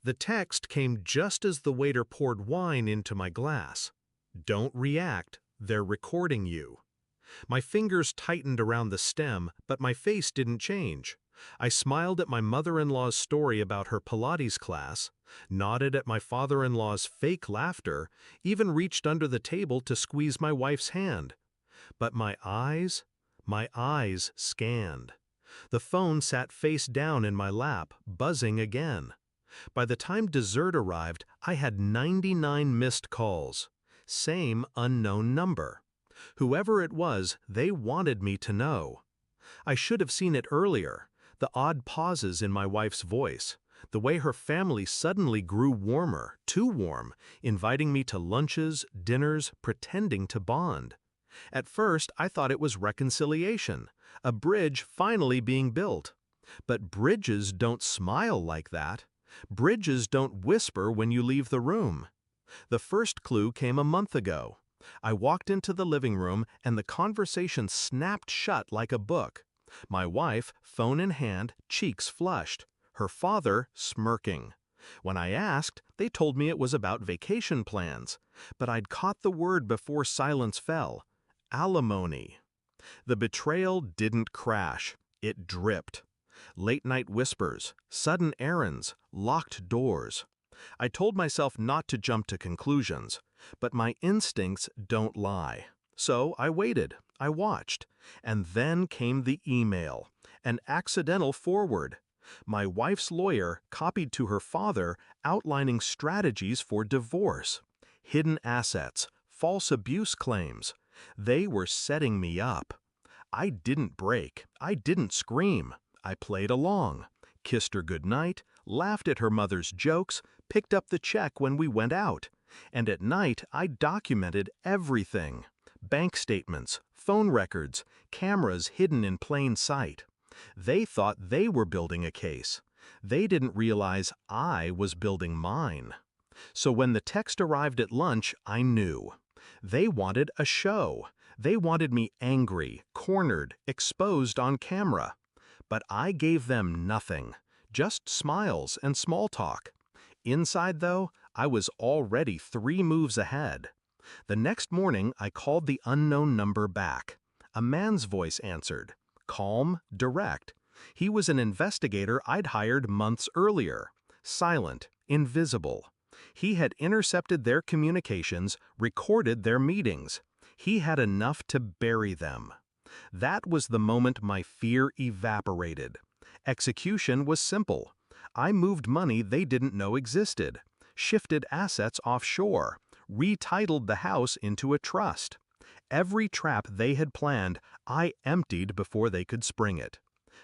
The text came just as the waiter poured wine into my glass. Don't react, they're recording you. My fingers tightened around the stem, but my face didn't change. I smiled at my mother-in-law's story about her Pilates class, nodded at my father-in-law's fake laughter, even reached under the table to squeeze my wife's hand. But my eyes scanned. The phone sat face down in my lap, buzzing again. By the time dessert arrived, I had 99 missed calls. Same unknown number. Whoever it was, they wanted me to know. I should have seen it earlier. The odd pauses in my wife's voice. The way her family suddenly grew warmer, too warm, inviting me to lunches, dinners, pretending to bond. At first, I thought it was reconciliation, a bridge finally being built. But bridges don't smile like that. Bridges don't whisper when you leave the room. The first clue came a month ago. I walked into the living room and the conversation snapped shut like a book. My wife, phone in hand, cheeks flushed. Her father, smirking. When I asked, they told me it was about vacation plans. But I'd caught the word before silence fell. Alimony. The betrayal didn't crash. It dripped. Late-night whispers, sudden errands, locked doors. I told myself not to jump to conclusions, but my instincts don't lie. So I waited, I watched, and then came the email, an accidental forward. My wife's lawyer copied to her father outlining strategies for divorce, hidden assets, false abuse claims. They were setting me up. I didn't break, I didn't scream. I played along, kissed her goodnight, laughed at her mother's jokes, picked up the check when we went out. And at night, I documented everything. Bank statements, phone records, cameras hidden in plain sight. They thought they were building a case. They didn't realize I was building mine. So when the text arrived at lunch, I knew. They wanted a show. They wanted me angry, cornered, exposed on camera. But I gave them nothing, just smiles and small talk. Inside, though, I was already 3 moves ahead. The next morning, I called the unknown number back. A man's voice answered. Calm, direct. He was an investigator I'd hired months earlier. Silent, invisible. He had intercepted their communications, recorded their meetings. He had enough to bury them. That was the moment my fear evaporated. Execution was simple. I moved money they didn't know existed, shifted assets offshore, retitled the house into a trust. Every trap they had planned, I emptied before they could spring it.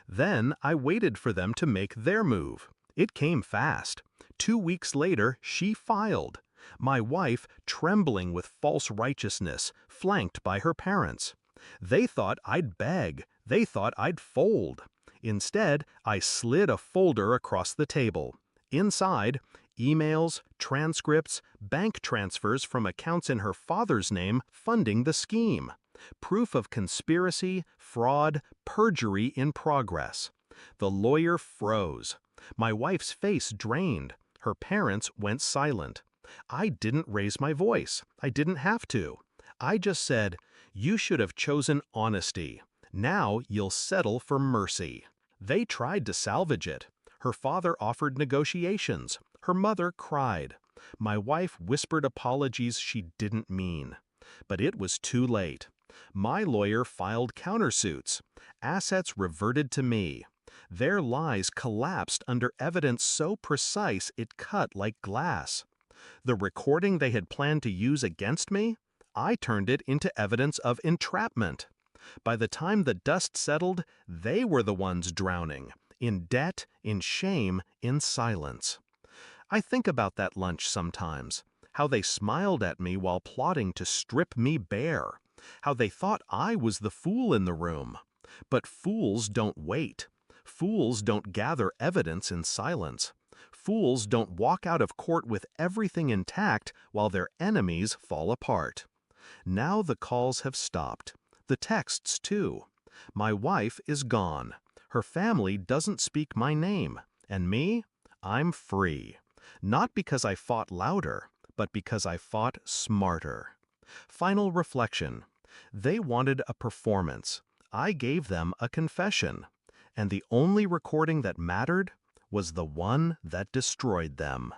Then I waited for them to make their move. It came fast. 2 weeks later, she filed. My wife, trembling with false righteousness, flanked by her parents. They thought I'd beg. They thought I'd fold. Instead, I slid a folder across the table. Inside, emails, transcripts, bank transfers from accounts in her father's name funding the scheme. Proof of conspiracy, fraud, perjury in progress. The lawyer froze. My wife's face drained. Her parents went silent. I didn't raise my voice. I didn't have to. I just said, "You should have chosen honesty. Now you'll settle for mercy." They tried to salvage it. Her father offered negotiations. Her mother cried. My wife whispered apologies she didn't mean. But it was too late. My lawyer filed countersuits. Assets reverted to me. Their lies collapsed under evidence so precise it cut like glass. The recording they had planned to use against me? I turned it into evidence of entrapment. By the time the dust settled, they were the ones drowning, in debt, in shame, in silence. I think about that lunch sometimes, how they smiled at me while plotting to strip me bare, how they thought I was the fool in the room. But fools don't wait. Fools don't gather evidence in silence. Fools don't walk out of court with everything intact while their enemies fall apart. Now the calls have stopped. The texts, too. My wife is gone. Her family doesn't speak my name. And me? I'm free. Not because I fought louder, but because I fought smarter. Final reflection. They wanted a performance. I gave them a confession. And the only recording that mattered was the one that destroyed them.